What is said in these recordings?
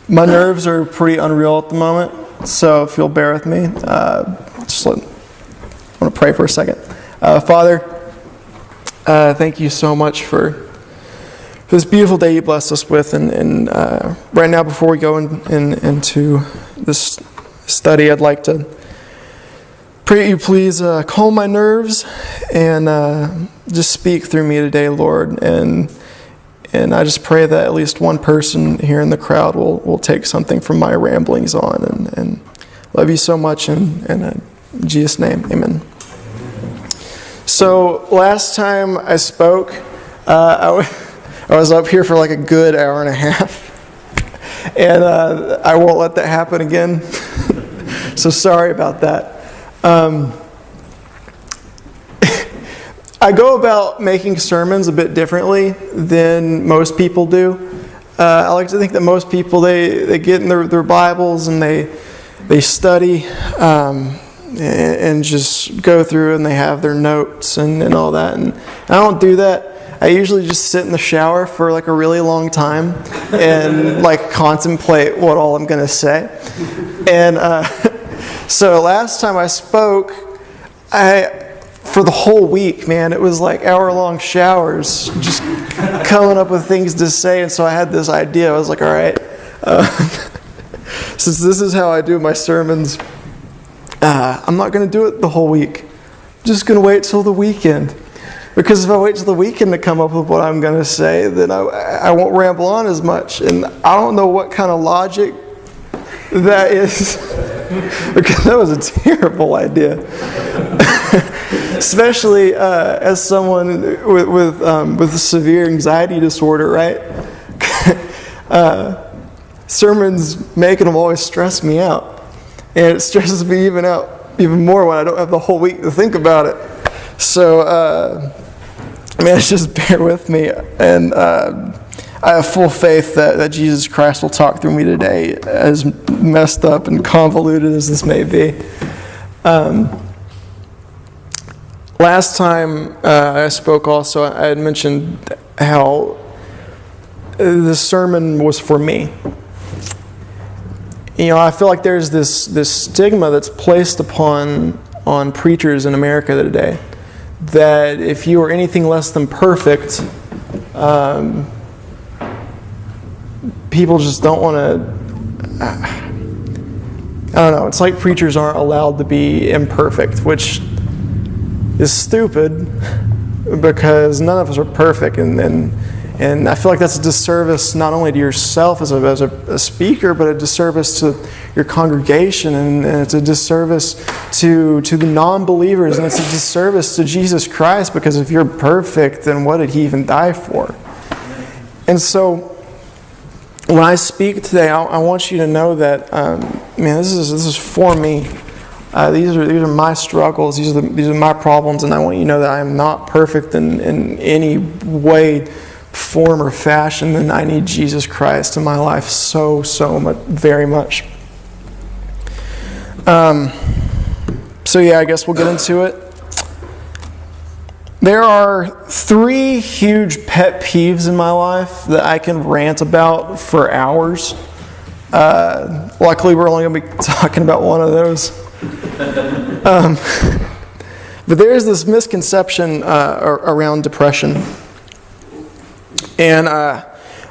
My nerves are pretty unreal at the moment, so if you'll bear with me, I want to pray for a second. Father, thank you so much for this beautiful day you blessed us with, and right now before we go into this study, I'd like to pray that you please calm my nerves and just speak through me today, Lord, and I just pray that at least one person here in the crowd will take something from my ramblings on, and love you so much, in Jesus' name, amen. So last time I spoke, I was up here for like a good hour and a half, and I won't let that happen again, so sorry about that. I go about making sermons a bit differently than most people do. I like to think that most people, they get in their Bibles and they study and just go through and they have their notes and all that. And I don't do that. I usually just sit in the shower for like a really long time and like contemplate what all I'm going to say. And so last time I spoke, for the whole week, man, it was like hour-long showers, just coming up with things to say. And so I had this idea. I was like, all right, since this is how I do my sermons, I'm not going to do it the whole week. I'm just going to wait till the weekend. Because if I wait till the weekend to come up with what I'm going to say, then I won't ramble on as much. And I don't know what kind of logic that is, because that was a terrible idea. Especially as someone with a severe anxiety disorder, right? Sermons making them always stress me out, and it stresses me even more when I don't have the whole week to think about it. So, just bear with me, and I have full faith that Jesus Christ will talk through me today, as messed up and convoluted as this may be. Last time I spoke also, I had mentioned how the sermon was for me. You know, I feel like there's this stigma that's placed on preachers in America today, that if you are anything less than perfect, people just don't want to, I don't know, it's like preachers aren't allowed to be imperfect, which is stupid, because none of us are perfect, and I feel like that's a disservice not only to yourself as a speaker, but a disservice to your congregation, and it's a disservice to the non-believers, and it's a disservice to Jesus Christ, because if you're perfect, then what did He even die for? And so when I speak today, I want you to know that, this is for me. These are my struggles. These are my problems, and I want you to know that I am not perfect in any way, form, or fashion. And I need Jesus Christ in my life so much, very much. So yeah, I guess we'll get into it. There are 3 huge pet peeves in my life that I can rant about for hours. Luckily, we're only going to be talking about one of those. But there's this misconception around depression, and I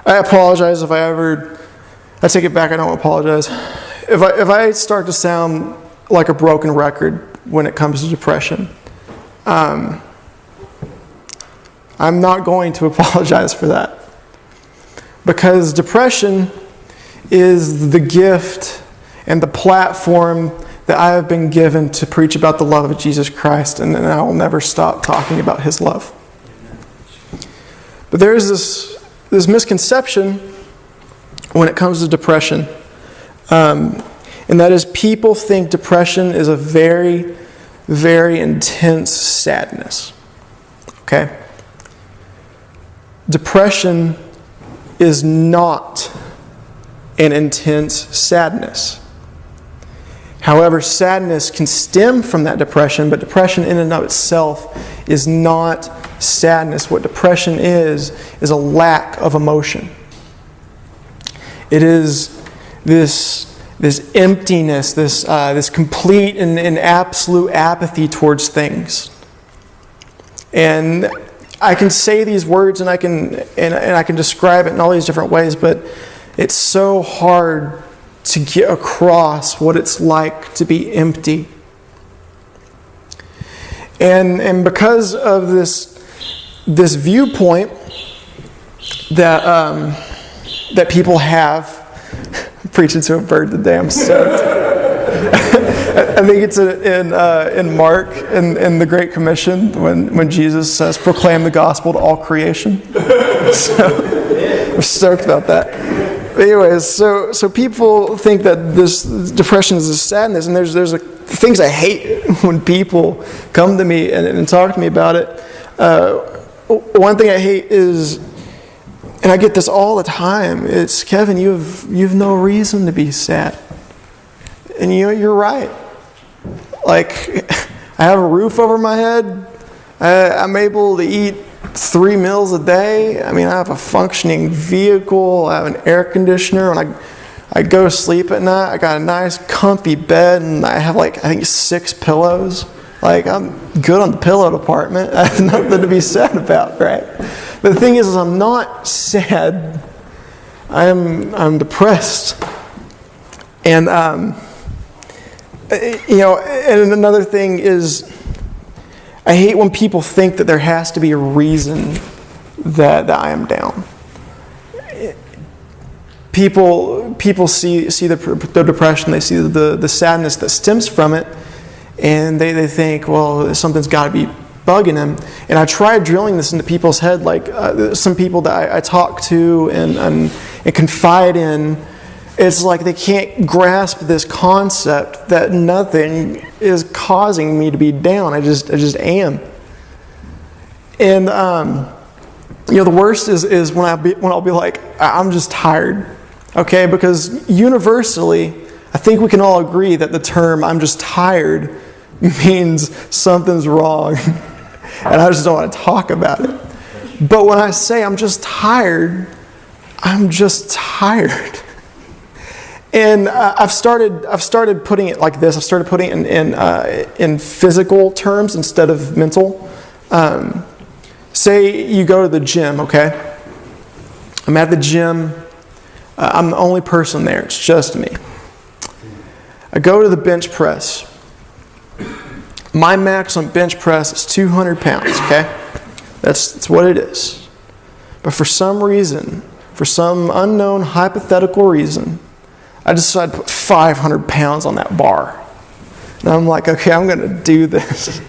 apologize if I take it back. I don't apologize if I start to sound like a broken record when it comes to depression. I'm not going to apologize for that, because depression is the gift and the platform that I have been given to preach about the love of Jesus Christ, and I will never stop talking about His love. But there is this misconception when it comes to depression, and that is, people think depression is a very, very intense sadness. Okay? Depression is not an intense sadness. However, sadness can stem from that depression, but depression in and of itself is not sadness. What depression is a lack of emotion. It is this emptiness, this complete and absolute apathy towards things. And I can say these words and I can describe it in all these different ways, but it's so hard to get across what it's like to be empty. And because of this viewpoint that people have, I'm preaching to a bird today, I'm stoked. I think it's in Mark, in the Great Commission, when Jesus says, proclaim the gospel to all creation. So I'm stoked about that. But anyways, so people think that this depression is a sadness, and there's things I hate when people come to me and talk to me about it. One thing I hate is, and I get this all the time, it's, Kevin, you've no reason to be sad. And you're right. Like, I have a roof over my head. I'm able to eat 3 meals a day. I mean, I have a functioning vehicle. I have an air conditioner. When I go to sleep at night, I got a nice comfy bed, and I have I think 6 pillows. Like, I'm good on the pillow department. I have nothing to be sad about, right? But the thing is I'm not sad. I'm depressed. And and another thing is, I hate when people think that there has to be a reason that I am down. People see the depression, they see the sadness that stems from it, and they think, well, something's got to be bugging them. And I tried drilling this into people's head, like some people that I talk to and confide in. It's like they can't grasp this concept that nothing is causing me to be down. I just am. And the worst is when I'll be like, I'm just tired. Okay, because universally, I think we can all agree that the term "I'm just tired" means something's wrong, and I just don't want to talk about it. But when I say I'm just tired, I'm just tired. And I've started putting it like this. I've started putting it in physical terms instead of mental. Say you go to the gym, okay? I'm at the gym. I'm the only person there. It's just me. I go to the bench press. My max on bench press is 200 pounds, okay? That's what it is. But for some reason, for some unknown hypothetical reason, I decided to put 500 pounds on that bar. And I'm like, okay, I'm going to do this.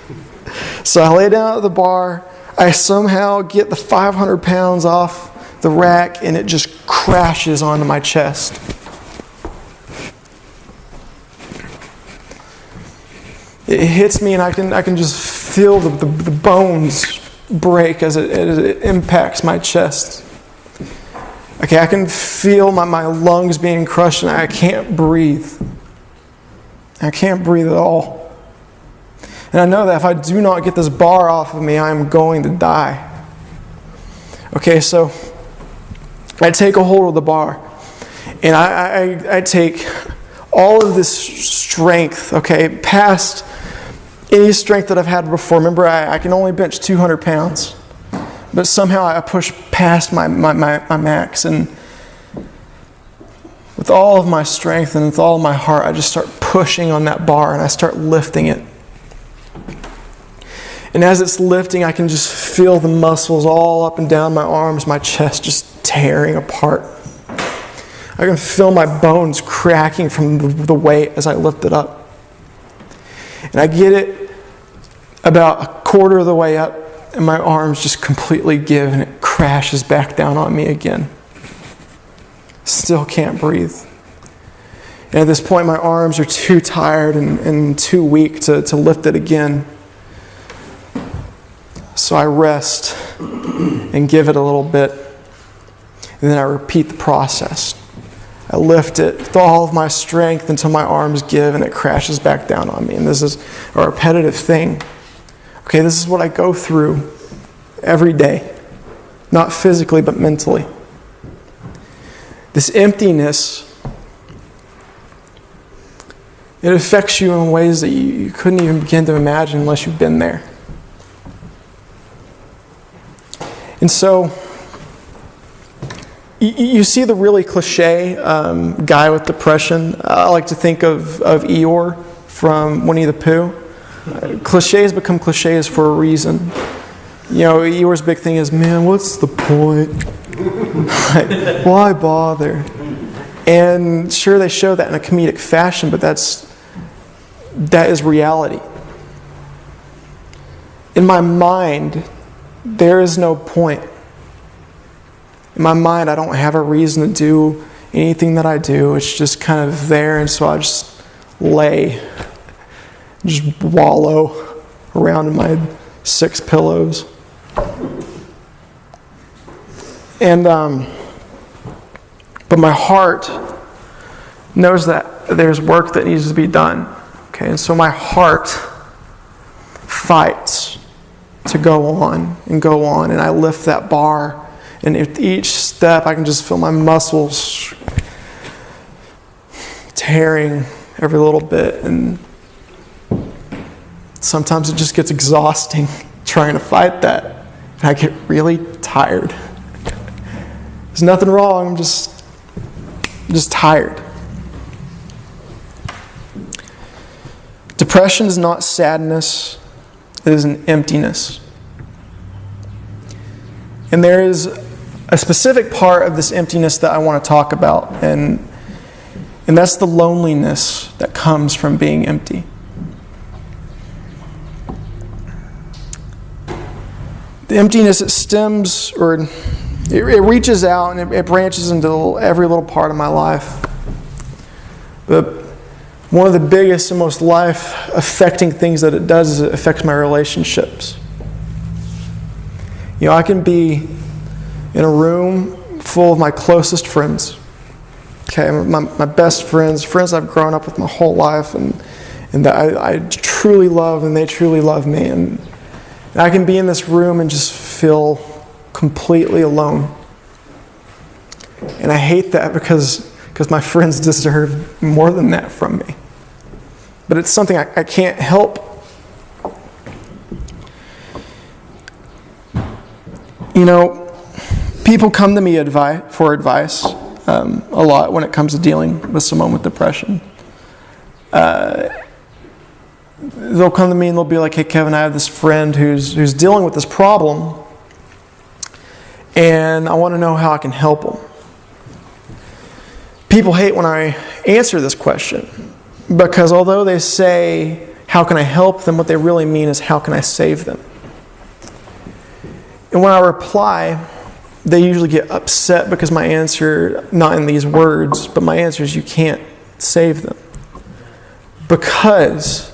So I lay down at the bar. I somehow get the 500 pounds off the rack, and it just crashes onto my chest. It hits me, and I can just feel the bones break as it impacts my chest. Okay, I can feel my lungs being crushed, and I can't breathe. I can't breathe at all. And I know that if I do not get this bar off of me, I am going to die. Okay, so I take a hold of the bar, and I take all of this strength, okay, past any strength that I've had before. Remember, I can only bench 200 pounds. But somehow I push past my max, and with all of my strength and with all of my heart, I just start pushing on that bar, and I start lifting it. And as it's lifting, I can just feel the muscles all up and down my arms, my chest just tearing apart. I can feel my bones cracking from the weight as I lift it up. And I get it about a quarter of the way up, and my arms just completely give, and it crashes back down on me again. Still can't breathe. And at this point, my arms are too tired and too weak to lift it again. So I rest and give it a little bit. And then I repeat the process. I lift it with all of my strength until my arms give and it crashes back down on me. And this is a repetitive thing. Okay, this is what I go through every day. Not physically, but mentally. This emptiness It affects you in ways that you couldn't even begin to imagine unless you've been there. And so, you see the really cliche guy with depression. I like to think of Eeyore from Winnie the Pooh. Cliches become cliches for a reason. Eeyore's big thing is, man, what's the point? Like, why bother? And sure, they show that in a comedic fashion, but that is reality. In my mind, there is no point. In my mind, I don't have a reason to do anything that I do. It's just kind of there, and so I just wallow around in my 6 pillows. And but my heart knows that there's work that needs to be done. Okay, and so my heart fights to go on, and I lift that bar. And at each step, I can just feel my muscles tearing every little bit. And sometimes it just gets exhausting trying to fight that. And I get really tired. There's nothing wrong. I'm just tired. Depression is not sadness. It is an emptiness. And there is a specific part of this emptiness that I want to talk about, and that's the loneliness that comes from being empty. The emptiness, it stems, or it reaches out and it branches into every little part of my life. But one of the biggest and most life-affecting things that it does is it affects my relationships. I can be in a room full of my closest friends. Okay, my best friends I've grown up with my whole life, and that I truly love, and they truly love me. And I can be in this room and just feel completely alone. And I hate that because my friends deserve more than that from me. But it's something I can't help. People come to me for advice a lot when it comes to dealing with someone with depression. They'll come to me and they'll be like, hey, Kevin, I have this friend who's dealing with this problem, and I want to know how I can help him. People hate when I answer this question, because although they say, how can I help them, what they really mean is, how can I save them? And when I reply, they usually get upset because my answer, not in these words, but my answer is, you can't save them. Because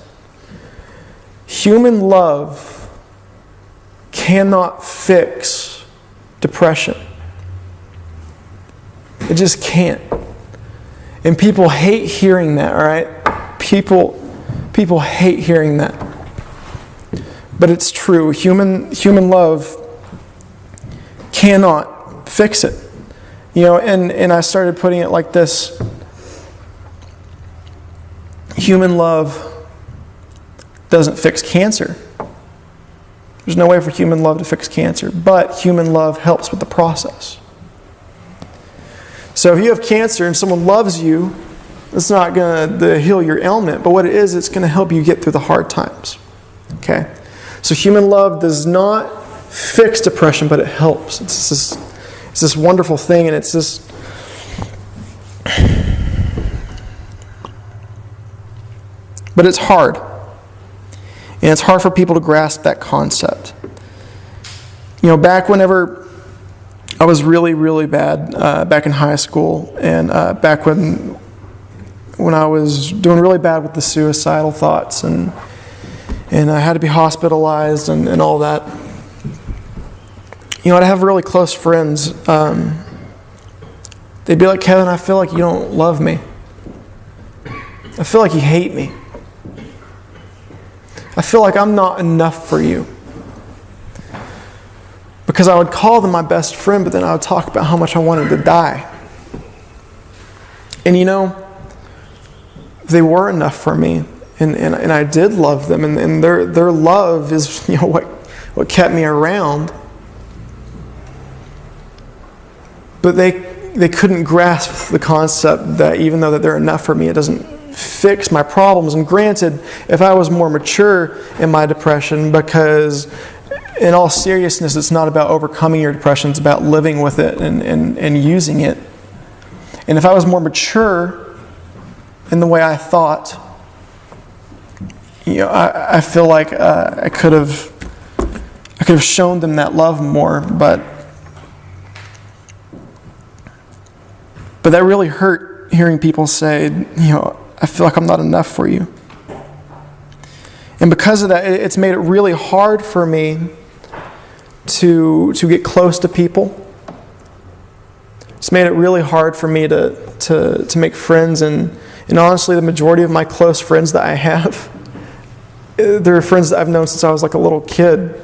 human love cannot fix depression. It just can't. And people hate hearing that, all right? People hate hearing that. But it's true. Human love cannot fix it. And I started putting it like this. Human love doesn't fix cancer. There's no way for human love to fix cancer, but human love helps with the process. So if you have cancer and someone loves you, it's not going to heal your ailment, but what it is, it's going to help you get through the hard times. Okay? So human love does not fix depression, but it helps. It's this wonderful thing, and it's this. But it's hard. And it's hard for people to grasp that concept. Back whenever I was really, really bad, back in high school, and back when I was doing really bad with the suicidal thoughts, and I had to be hospitalized and all that. I'd have really close friends. They'd be like, Kevin, I feel like you don't love me. I feel like you hate me. I feel like I'm not enough for you. Because I would call them my best friend, but then I would talk about how much I wanted to die. And they were enough for me, and I did love them, and their love is what kept me around. But they couldn't grasp the concept that even though that they're enough for me, it doesn't fix my problems. And granted, if I was more mature in my depression, because in all seriousness, it's not about overcoming your depression, it's about living with it and using it. And if I was more mature in the way I thought, I feel like I could have shown them that love more, but that really hurt, hearing people say, I feel like I'm not enough for you. And because of that, it's made it really hard for me to get close to people. It's made it really hard for me to make friends, and honestly, the majority of my close friends that I have, they're friends that I've known since I was like a little kid.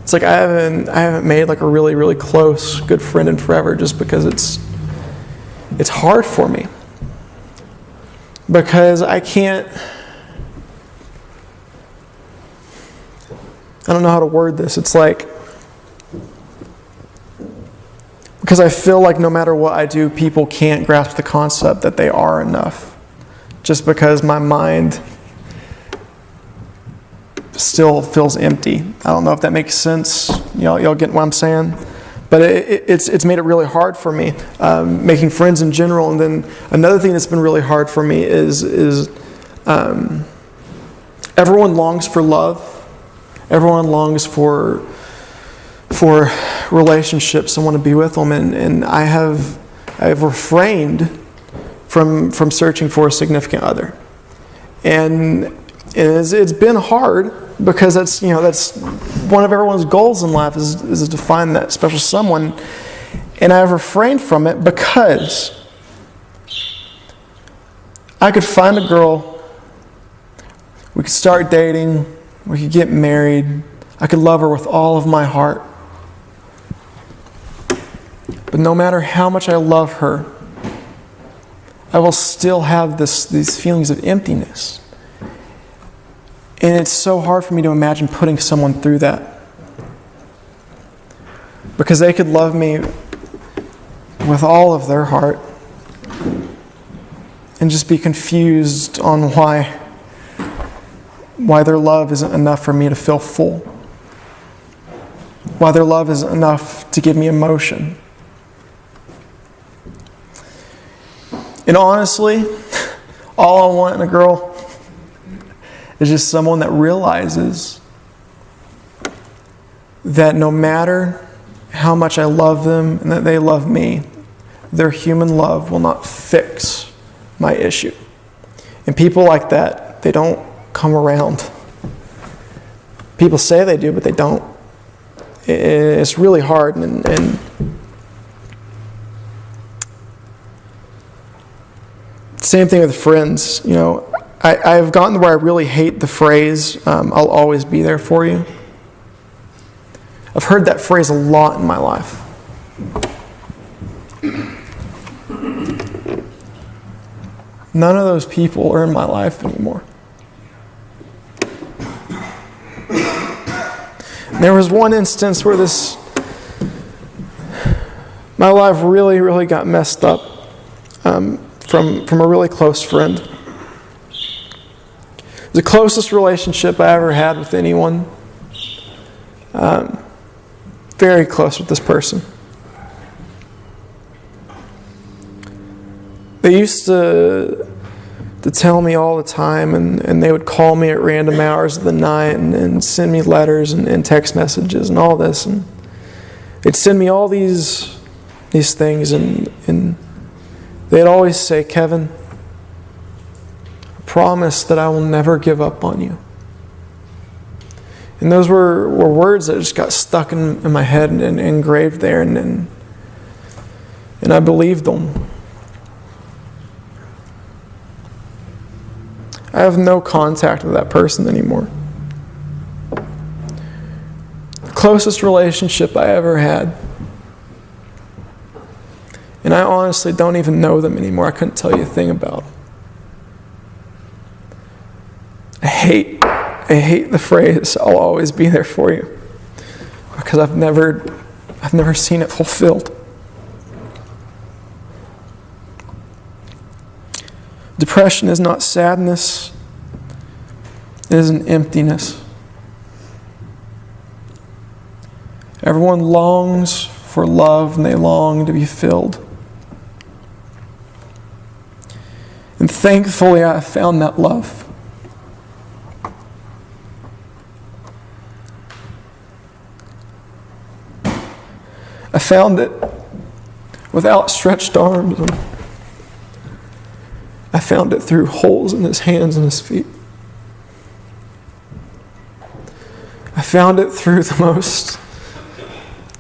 It's like I haven't made like a really, really close, good friend in forever, just because it's hard for me. Because I don't know how to word this. It's like, because I feel like no matter what I do, people can't grasp the concept that they are enough. Just because my mind still feels empty. I don't know if that makes sense. Y'all get what I'm saying? But it's made it really hard for me, making friends in general. And then another thing that's been really hard for me is everyone longs for love. Everyone longs for relationships and want to be with them. And I've refrained from searching for a significant other. And it's been hard, because that's one of everyone's goals in life is to find that special someone. And I've refrained from it because I could find a girl, we could start dating, we could get married, I could love her with all of my heart. But no matter how much I love her, I will still have these feelings of emptiness. And it's so hard for me to imagine putting someone through that. Because they could love me with all of their heart and just be confused on why their love isn't enough for me to feel full. Why their love isn't enough to give me emotion. And honestly, all I want in a girl is just someone that realizes that no matter how much I love them and that they love me, their human love will not fix my issue. And people like that, they don't come around. People say they do, but they don't. It's really hard, and same thing with friends. I've gotten to where I really hate the phrase, I'll always be there for you. I've heard that phrase a lot in my life. None of those people are in my life anymore. There was one instance where my life really, really got messed up from a really close friend. The closest relationship I ever had with anyone. Very close with this person. They used to tell me all the time, and they would call me at random hours of the night and send me letters and text messages and all this. And they'd send me all these things, and they'd always say, Kevin, promise that I will never give up on you. And those were words that just got stuck in my head and engraved there, and I believed them. I have no contact with that person anymore. The closest relationship I ever had. And I honestly don't even know them anymore. I couldn't tell you a thing about them. I hate the phrase, I'll always be there for you, because I've never seen it fulfilled. Depression is not sadness, it is an emptiness. Everyone longs for love and they long to be filled. And thankfully I found that love. I found it with outstretched arms. I found it through holes in his hands and his feet. I found it through the most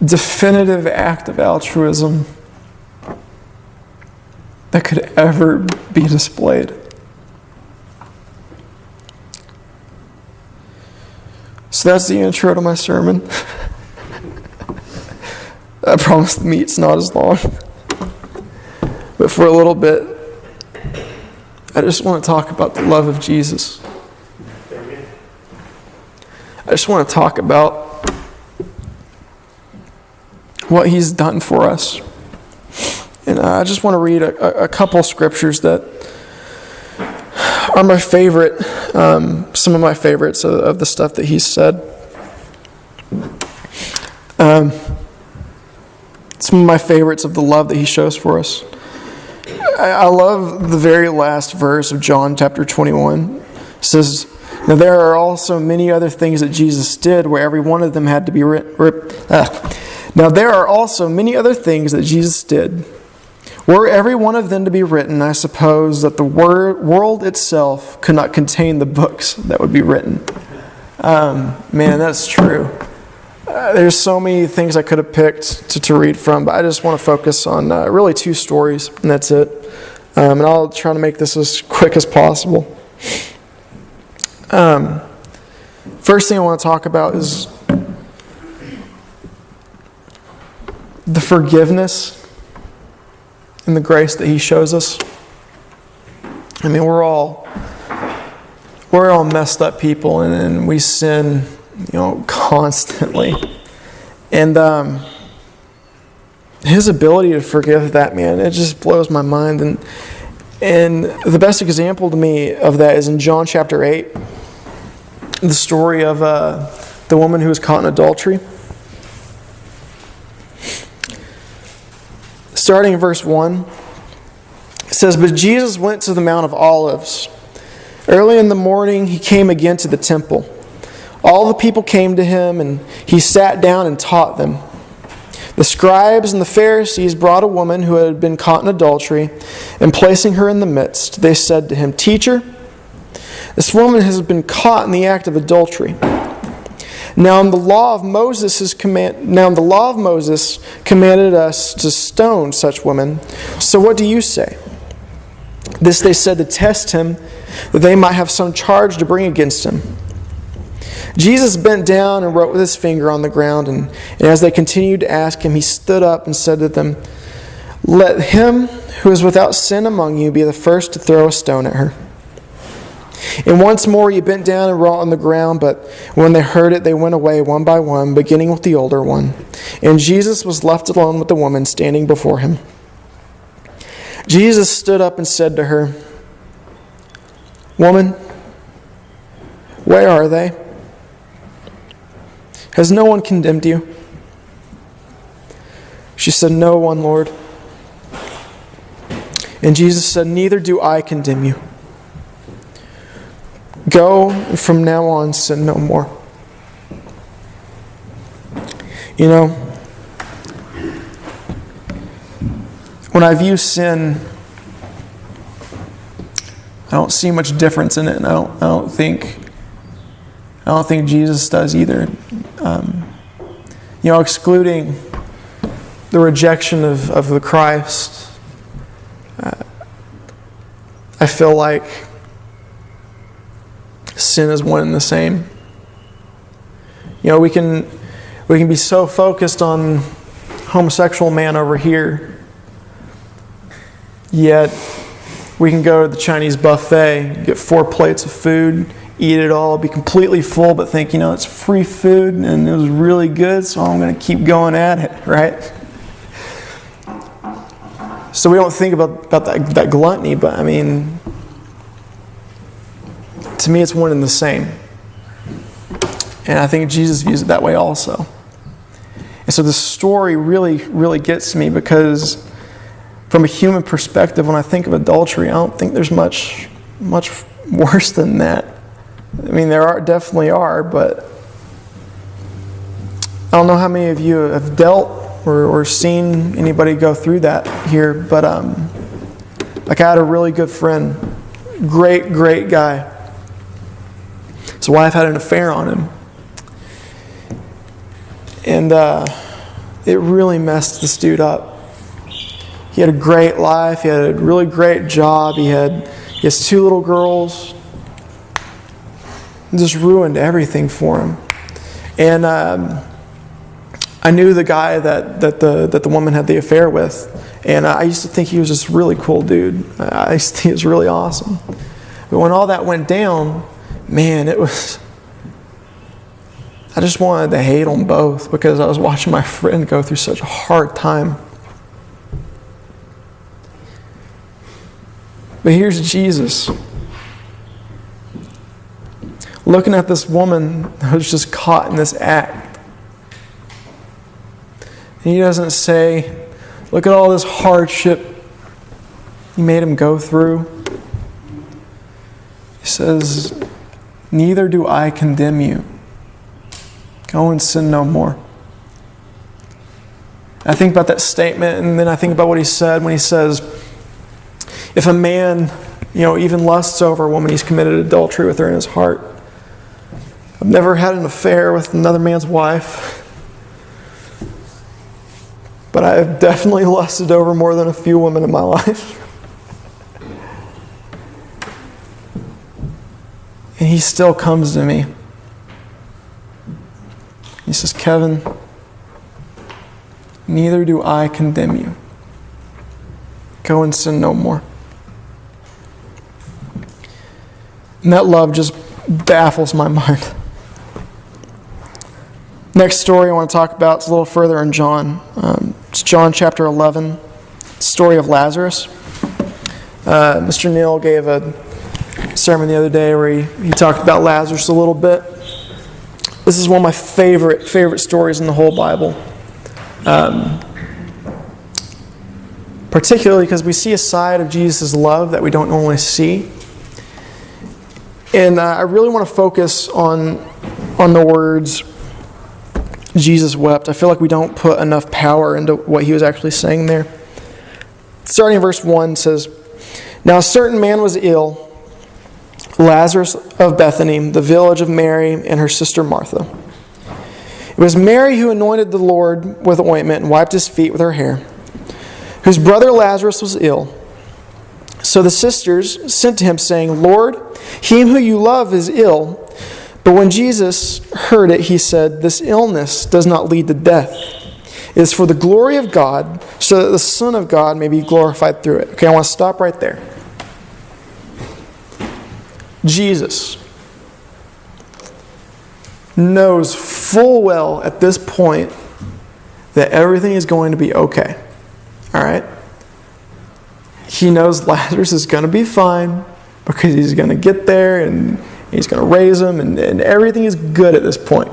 definitive act of altruism that could ever be displayed. So that's the intro to my sermon. I promise the meat's not as long. But for a little bit, I just want to talk about the love of Jesus. I just want to talk about what he's done for us. And I just want to read a couple scriptures that are my favorite, some of my favorites of the stuff that he's said. Some of my favorites of the love that he shows for us. I love the very last verse of John chapter 21. It says, "Now there are also many other things that Jesus did where every one of them had to be Now there are also many other things that Jesus did. Were every one of them to be written, I suppose that the world itself could not contain the books that would be written." Man, that's true. There's so many things I could have picked to read from, but I just want to focus on really two stories, and that's it. And I'll try to make this as quick as possible. First thing I want to talk about is the forgiveness and the grace that he shows us. I mean, we're all messed up people, and we sin, constantly. And his ability to forgive that, man, it just blows my mind. And the best example to me of that is in John chapter 8, the story of the woman who was caught in adultery. Starting in verse 1, it says, "But Jesus went to the Mount of Olives. Early in the morning, he came again to the temple. All the people came to him, and he sat down and taught them. The scribes and the Pharisees brought a woman who had been caught in adultery, and placing her in the midst, they said to him, 'Teacher, this woman has been caught in the act of adultery. Now the law of Moses commanded us to stone such women. So what do you say?' This they said to test him, that they might have some charge to bring against him. Jesus bent down and wrote with his finger on the ground, and as they continued to ask him, he stood up and said to them, 'Let him who is without sin among you be the first to throw a stone at her.' And once more he bent down and wrote on the ground, but when they heard it, they went away one by one, beginning with the older one. And Jesus was left alone with the woman standing before him. Jesus stood up and said to her, 'Woman, where are they? Has no one condemned you?' She said, 'No one, Lord.' And Jesus said, 'Neither do I condemn you. Go, and from now on sin no more.'" When I view sin, I don't see much difference in it, and I don't think Jesus does either. Excluding the rejection of the Christ, I feel like sin is one and the same. We can be so focused on homosexual man over here, yet we can go to the Chinese buffet, get 4 plates of food, eat it all, be completely full, but think, it's free food and it was really good, so I'm going to keep going at it, right? So we don't think about that gluttony, but to me it's one and the same. And I think Jesus views it that way also. And so the story really, really gets me, because from a human perspective, when I think of adultery, I don't think there's much worse than that. There definitely are, but I don't know how many of you have dealt or seen anybody go through that here, but I had a really good friend, great guy. His wife had an affair on him, and it really messed this dude up. He had a great life, he had a really great job, he has 2 little girls. It just ruined everything for him. And I knew the guy that the woman had the affair with, and I used to think he was just a really cool dude. I used to think he was really awesome. But when all that went down, man, I just wanted to hate them both, because I was watching my friend go through such a hard time. But here's Jesus, looking at this woman who's just caught in this act. And he doesn't say, look at all this hardship you made him go through. He says, neither do I condemn you. Go and sin no more. I think about that statement, and then I think about what he said when he says, if a man, even lusts over a woman, he's committed adultery with her in his heart. I've never had an affair with another man's wife, but I have definitely lusted over more than a few women in my life. And he still comes to me. He says, Kevin, neither do I condemn you. Go and sin no more. And that love just baffles my mind. Next story I want to talk about is a little further in John. It's John chapter 11, story of Lazarus. Mr. Neal gave a sermon the other day where he talked about Lazarus a little bit. This is one of my favorite stories in the whole Bible. Particularly because we see a side of Jesus' love that we don't normally see. And I really want to focus on the words, Jesus wept. I feel like we don't put enough power into what he was actually saying there. Starting in verse 1 says, now a certain man was ill, Lazarus of Bethany, the village of Mary and her sister Martha. It was Mary who anointed the Lord with ointment and wiped his feet with her hair, whose brother Lazarus was ill. So the sisters sent to him, saying, Lord, he whom you love is ill. But when Jesus heard it, he said, this illness does not lead to death. It is for the glory of God, so that the Son of God may be glorified through it. Okay, I want to stop right there. Jesus knows full well at this point that everything is going to be okay. All right? He knows Lazarus is going to be fine because he's going to get there and he's going to raise him and everything is good at this point.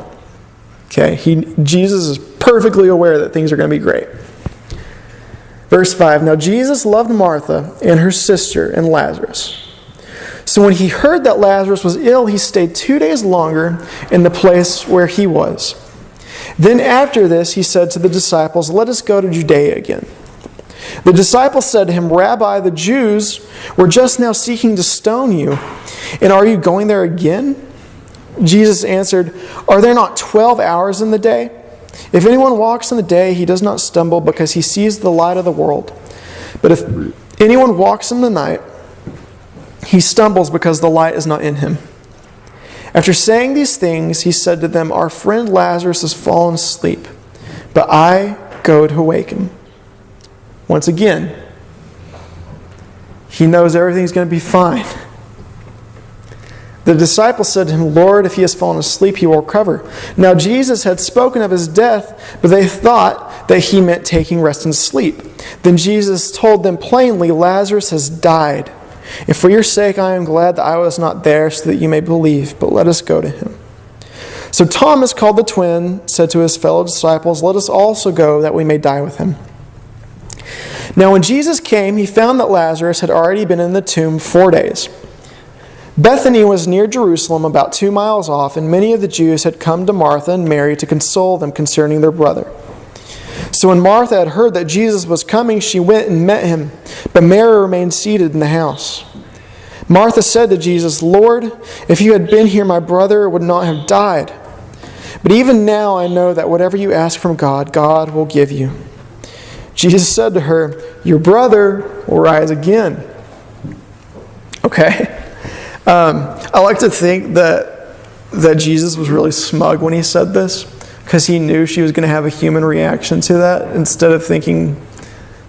Okay? Jesus is perfectly aware that things are going to be great. Verse 5, now Jesus loved Martha and her sister and Lazarus. So when he heard that Lazarus was ill, he stayed 2 days longer in the place where he was. Then after this, he said to the disciples, let us go to Judea again. The disciples said to him, Rabbi, the Jews were just now seeking to stone you, and are you going there again? Jesus answered, are there not 12 hours in the day? If anyone walks in the day, he does not stumble because he sees the light of the world. But if anyone walks in the night, he stumbles because the light is not in him. After saying these things, he said to them, our friend Lazarus has fallen asleep, but I go to wake him. Once again, he knows everything's going to be fine. The The disciples said to him, Lord, if he has fallen asleep, he will recover. Now Jesus had spoken of his death, but they thought that he meant taking rest and sleep. Then Jesus told them plainly, Lazarus has died. And for your sake I am glad that I was not there, so that you may believe. But let us go to him. So Thomas, called the twin, said to his fellow disciples, let us also go, that we may die with him. Now when Jesus came, he found that Lazarus had already been in the tomb 4 days. Bethany was near Jerusalem, about 2 miles off, and many of the Jews had come to Martha and Mary to console them concerning their brother. So when Martha had heard that Jesus was coming, she went and met him, but Mary remained seated in the house. Martha said to Jesus, Lord, if you had been here, my brother would not have died. But even now I know that whatever you ask from God, God will give you. Jesus said to her, your brother will rise again. Okay. I like to think that Jesus was really smug when he said this, because he knew she was going to have a human reaction to that, instead of thinking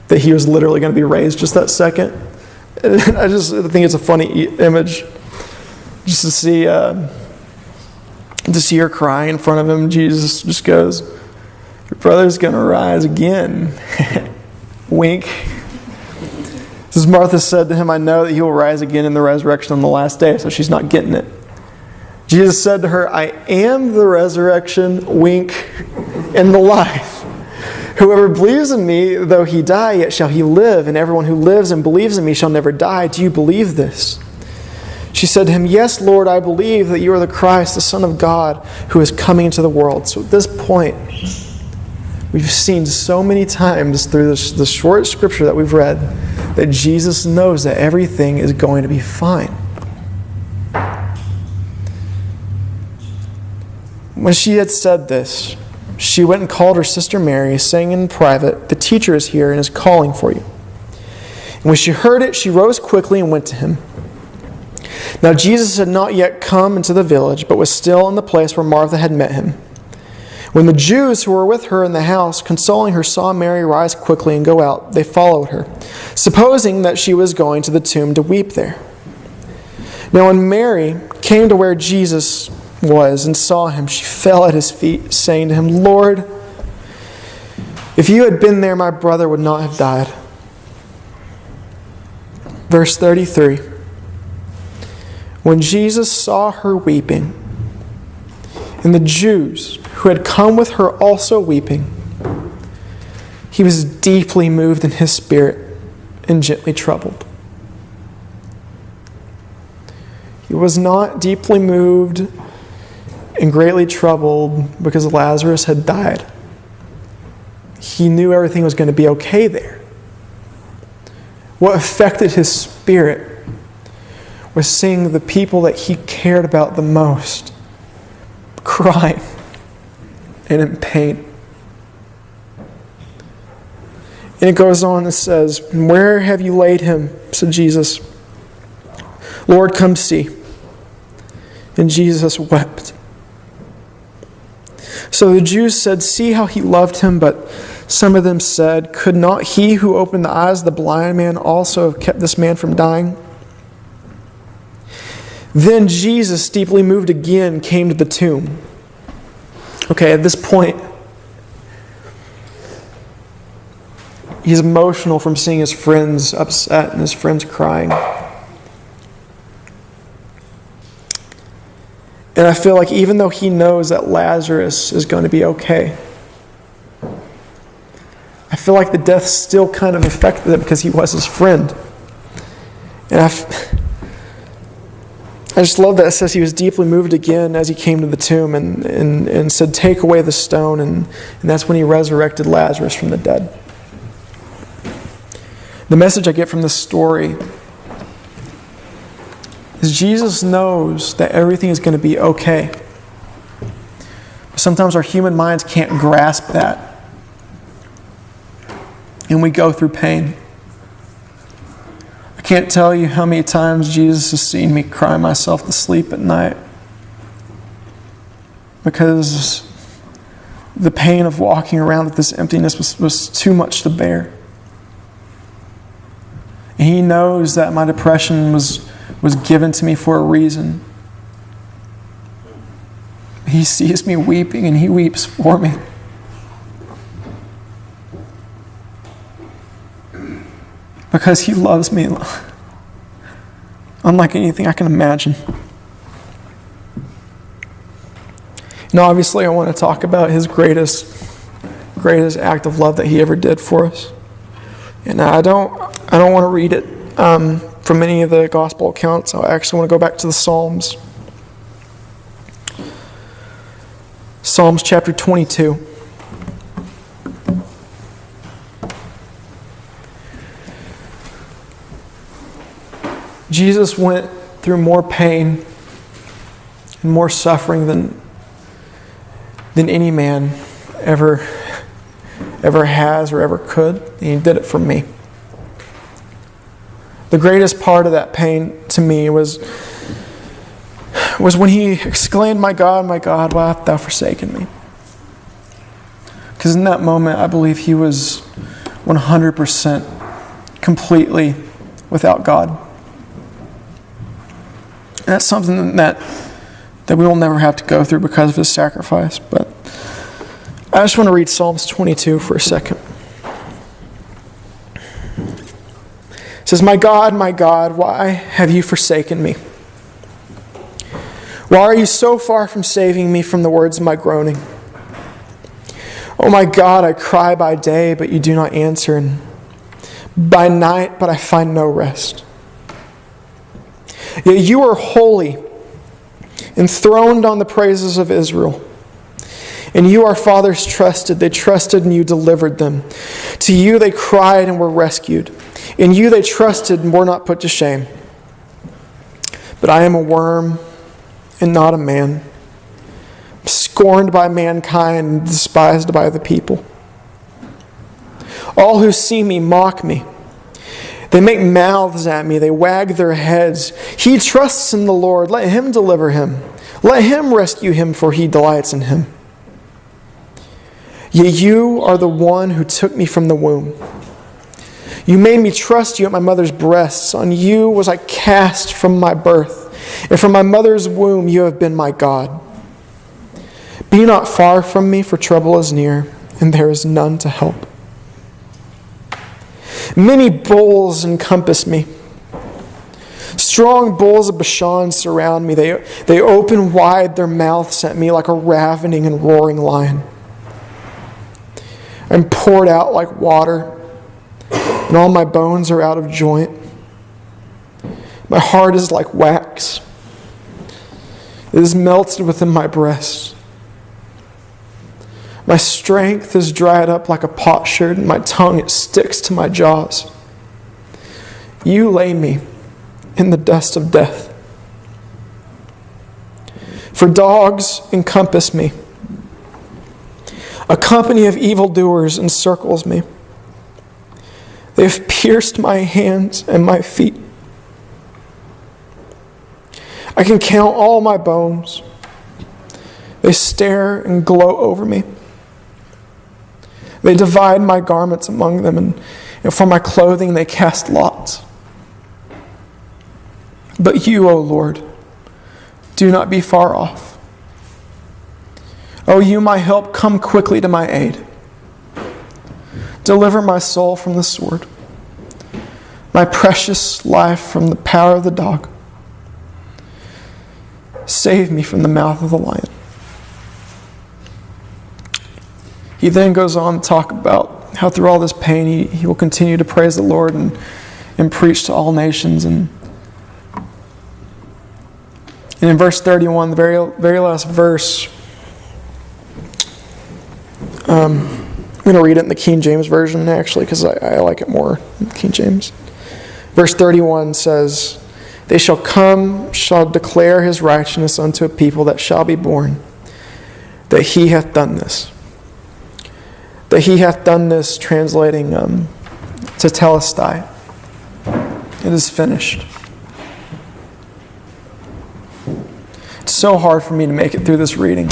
that he was literally going to be raised just that second. And I think it's a funny image, just to see her crying in front of him. Jesus just goes, your brother's going to rise again. Wink. As Martha said to him, I know that he will rise again in the resurrection on the last day. So she's not getting it. Jesus said to her, I am the resurrection, wink, and the life. Whoever believes in me, though he die, yet shall he live. And everyone who lives and believes in me shall never die. Do you believe this? She said to him, yes, Lord, I believe that you are the Christ, the Son of God, who is coming into the world. So at this point, we've seen so many times through the short scripture that we've read that Jesus knows that everything is going to be fine. When she had said this, she went and called her sister Mary, saying in private, the teacher is here and is calling for you. And when she heard it, she rose quickly and went to him. Now Jesus had not yet come into the village, but was still in the place where Martha had met him. When the Jews who were with her in the house, consoling her, saw Mary rise quickly and go out, they followed her, supposing that she was going to the tomb to weep there. Now when Mary came to where Jesus was and saw him, she fell at his feet, saying to him, Lord, if you had been there, my brother would not have died. Verse 33. When Jesus saw her weeping, and the Jews who had come with her also weeping, he was deeply moved in his spirit and gently troubled. He was not deeply moved and greatly troubled because Lazarus had died. He knew everything was going to be okay there. What affected his spirit was seeing the people that he cared about the most crying and in pain. And it goes on and says, where have you laid him? Said Jesus. Lord, come see. And Jesus wept. So the Jews said, see how he loved him. But some of them said, could not he who opened the eyes of the blind man also have kept this man from dying? Then Jesus, deeply moved again, came to the tomb. Okay, at this point, he's emotional from seeing his friends upset and his friends crying. And I feel like even though he knows that Lazarus is going to be okay, I feel like the death still kind of affected him because he was his friend. And I just love that it says he was deeply moved again as he came to the tomb and said, take away the stone. And that's when he resurrected Lazarus from the dead. The message I get from this story is Jesus knows that everything is going to be okay. Sometimes our human minds can't grasp that. And we go through pain. I can't tell you how many times Jesus has seen me cry myself to sleep at night because the pain of walking around with this emptiness was too much to bear. And he knows that my depression was given to me for a reason. He sees me weeping and he weeps for me. Because he loves me unlike anything I can imagine. And obviously I want to talk about his greatest act of love that he ever did for us. And I don't want to read it from any of the gospel accounts. I actually want to go back to the Psalms. Psalms chapter 22. Jesus went through more pain and more suffering than any man ever has or ever could. And he did it for me. The greatest part of that pain to me was when he exclaimed, my God, why hast thou forsaken me? Because in that moment, I believe he was 100% completely without God. And that's something that we will never have to go through because of his sacrifice. But I just want to read Psalms 22 for a second. It says, my God, why have you forsaken me? Why are you so far from saving me from the words of my groaning? Oh my God, I cry by day, but you do not answer, and by night, but I find no rest. Yet you are holy, enthroned on the praises of Israel. And you, our fathers, trusted. They trusted and you delivered them. To you they cried and were rescued. In you they trusted and were not put to shame. But I am a worm and not a man, scorned by mankind and despised by the people. All who see me mock me. They make mouths at me. They wag their heads. He trusts in the Lord. Let him deliver him. Let him rescue him, for he delights in him. Yet you are the one who took me from the womb. You made me trust you at my mother's breasts. On you was I cast from my birth. And from my mother's womb you have been my God. Be not far from me, for trouble is near, and there is none to help. Many bulls encompass me. Strong bulls of Bashan surround me. They open wide their mouths at me like a ravening and roaring lion. I'm poured out like water, and all my bones are out of joint. My heart is like wax. It is melted within my breast. My strength is dried up like a potsherd, and my tongue, it sticks to my jaws. You lay me in the dust of death. For dogs encompass me. A company of evildoers encircles me. They have pierced my hands and my feet. I can count all my bones. They stare and gloat over me. They divide my garments among them, and for my clothing they cast lots. But you, O Lord, do not be far off. O you, my help, come quickly to my aid. Deliver my soul from the sword, my precious life from the power of the dog. Save me from the mouth of the lion. He then goes on to talk about how through all this pain he will continue to praise the Lord and preach to all nations. And in verse 31, the very last verse, I'm going to read it in the King James Version actually, because I like it more in the King James. Verse 31 says, they shall come, shall declare his righteousness unto a people that shall be born, that he hath done this. That he hath done this, translating to telestai. It is finished. It's so hard for me to make it through this reading.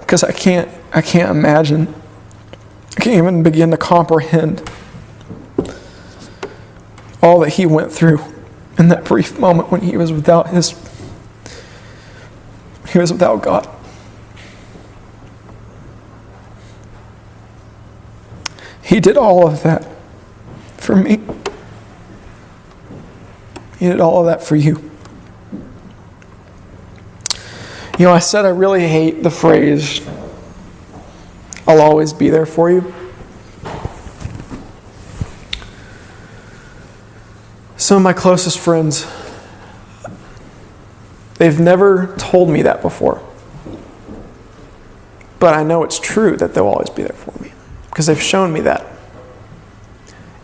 Because I can't imagine. I can't even begin to comprehend all that he went through in that brief moment when he was without God. He did all of that for me. He did all of that for you. You know, I said I really hate the phrase, "I'll always be there for you." Some of my closest friends, they've never told me that before. But I know it's true that they'll always be there for me because they've shown me that.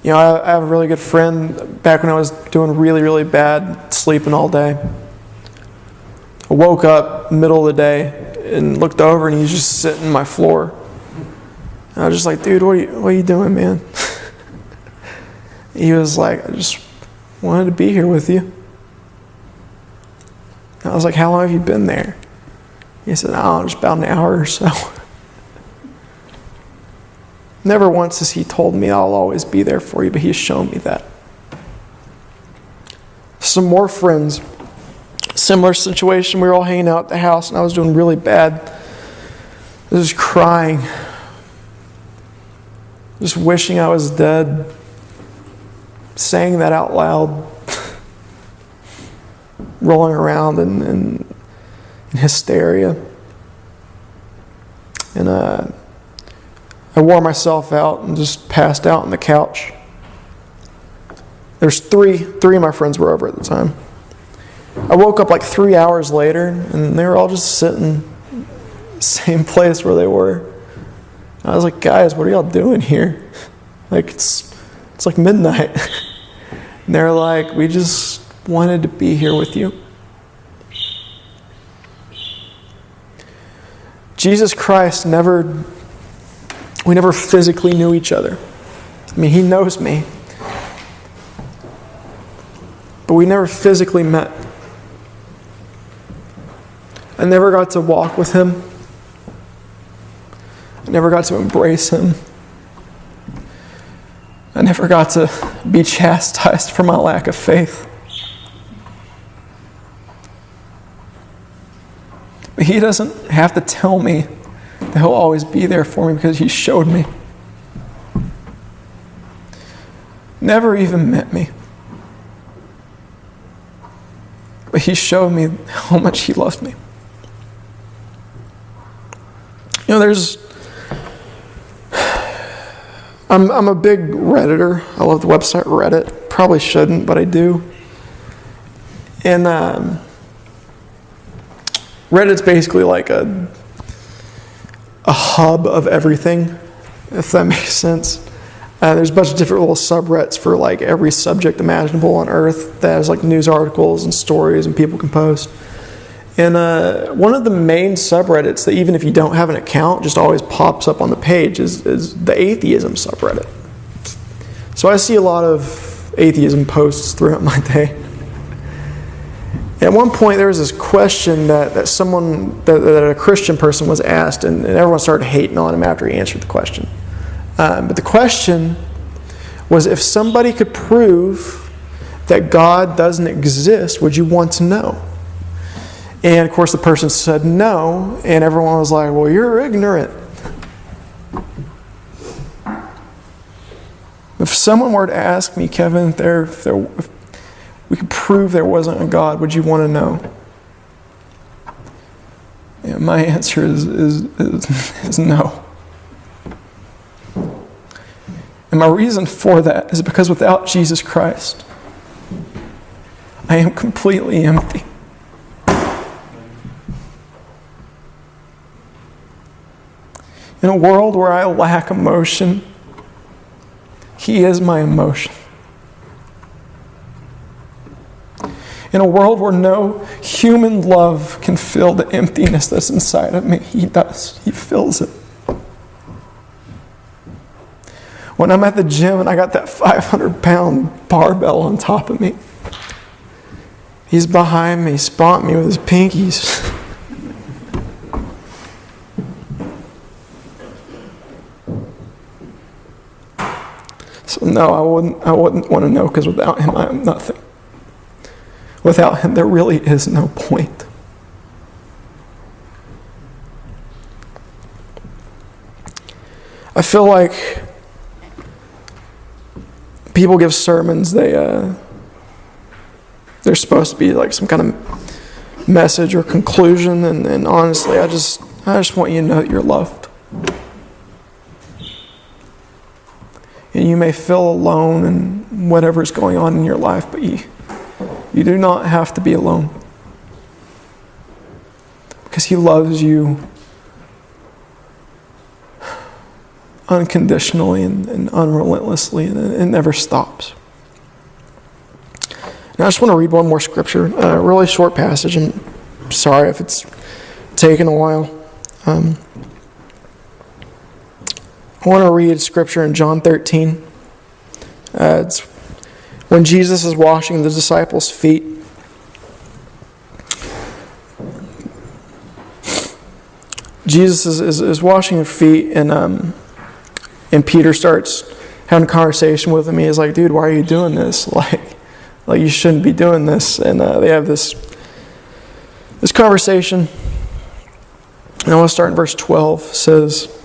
You know, I have a really good friend back when I was doing really, really bad, sleeping all day. I woke up middle of the day and looked over and he was just sitting on my floor. And I was just like, "Dude, what are you doing, man?" He was like, "I just wanted to be here with you." I was like, "How long have you been there?" He said, "Oh, just about an hour or so." Never once has he told me, "I'll always be there for you," but he's shown me that. Some more friends, similar situation. We were all hanging out at the house and I was doing really bad. I was just crying. Just wishing I was dead. Saying that out loud. Rolling around in hysteria. And I wore myself out and just passed out on the couch. There's three of my friends were over at the time. I woke up like 3 hours later and they were all just sitting same place where they were. I was like, "Guys, what are y'all doing here? Like it's like midnight." And they're like, "We just wanted to be here with you." Jesus Christ we never physically knew each other. I mean, he knows me. But we never physically met. I never got to walk with him. I never got to embrace him. I never got to be chastised for my lack of faith. But he doesn't have to tell me that he'll always be there for me because he showed me. Never even met me. But he showed me how much he loved me. You know, I'm a big Redditor. I love the website Reddit. Probably shouldn't, but I do. And Reddit's basically like a hub of everything, if that makes sense. There's a bunch of different little subreddits for like every subject imaginable on Earth that has like news articles and stories and people can post. And one of the main subreddits that even if you don't have an account just always pops up on the page is the atheism subreddit. So I see a lot of atheism posts throughout my day. At one point there was this question that a Christian person was asked and everyone started hating on him after he answered the question. But the question was, if somebody could prove that God doesn't exist, would you want to know? And of course the person said no, and everyone was like, "Well, you're ignorant." If someone were to ask me, "Kevin, if we could prove there wasn't a God, would you want to know?" Yeah, my answer is no. And my reason for that is because without Jesus Christ, I am completely empty. In a world where I lack emotion, He is my emotion. In a world where no human love can fill the emptiness that's inside of me, He does. He fills it. When I'm at the gym and I got that 500-pound barbell on top of me, He's behind me, spot me with His pinkies. So No, I wouldn't want to know, because without him I am nothing. Without him there really is no point. I feel like people give sermons, they're supposed to be like some kind of message or conclusion, and honestly, I just want you to know that you're loved. And you may feel alone in whatever's going on in your life, but you do not have to be alone. Because he loves you unconditionally and unrelentlessly, and it never stops. And I just want to read one more scripture, a really short passage, and I'm sorry if it's taken a while. I want to read scripture in John 13. It's when Jesus is washing the disciples' feet. Jesus is washing their feet, and Peter starts having a conversation with him. He's like, dude, why are you doing this? Like you shouldn't be doing this. And they have this conversation. And I want to start in verse 12. It says,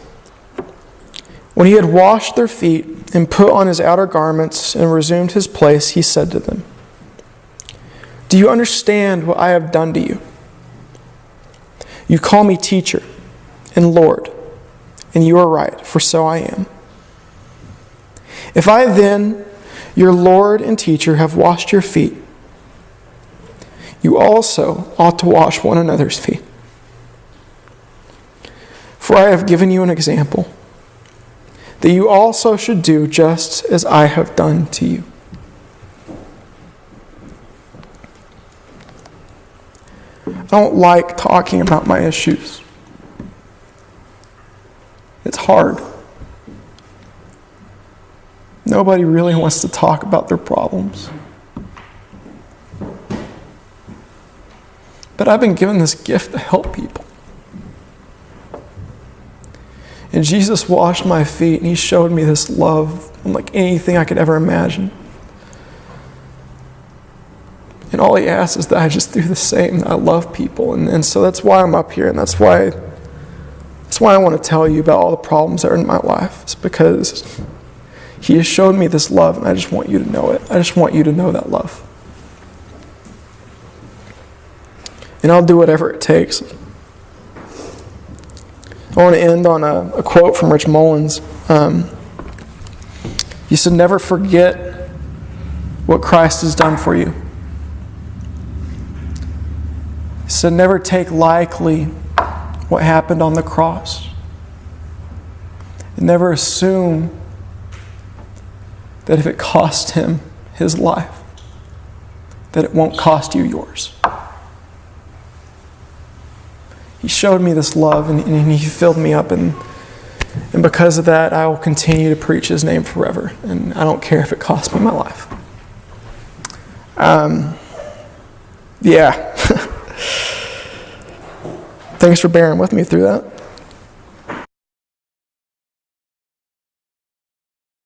when he had washed their feet and put on his outer garments and resumed his place, he said to them, do you understand what I have done to you? You call me teacher and Lord, and you are right, for so I am. If I then, your Lord and teacher, have washed your feet, you also ought to wash one another's feet. For I have given you an example, that you also should do just as I have done to you. I don't like talking about my issues. It's hard. Nobody really wants to talk about their problems. But I've been given this gift to help people. And Jesus washed my feet, and he showed me this love unlike anything I could ever imagine. And all he asks is that I just do the same, that I love people. And so that's why I'm up here, and that's why I want to tell you about all the problems that are in my life. It's because he has showed me this love, and I just want you to know it. I just want you to know that love. And I'll do whatever it takes. I want to end on a quote from Rich Mullins. He said, never forget what Christ has done for you. He said, never take lightly what happened on the cross. And never assume that if it cost him his life, that it won't cost you yours. He showed me this love, and he filled me up, and because of that, I will continue to preach his name forever, and I don't care if it costs me my life. Yeah. Thanks for bearing with me through that.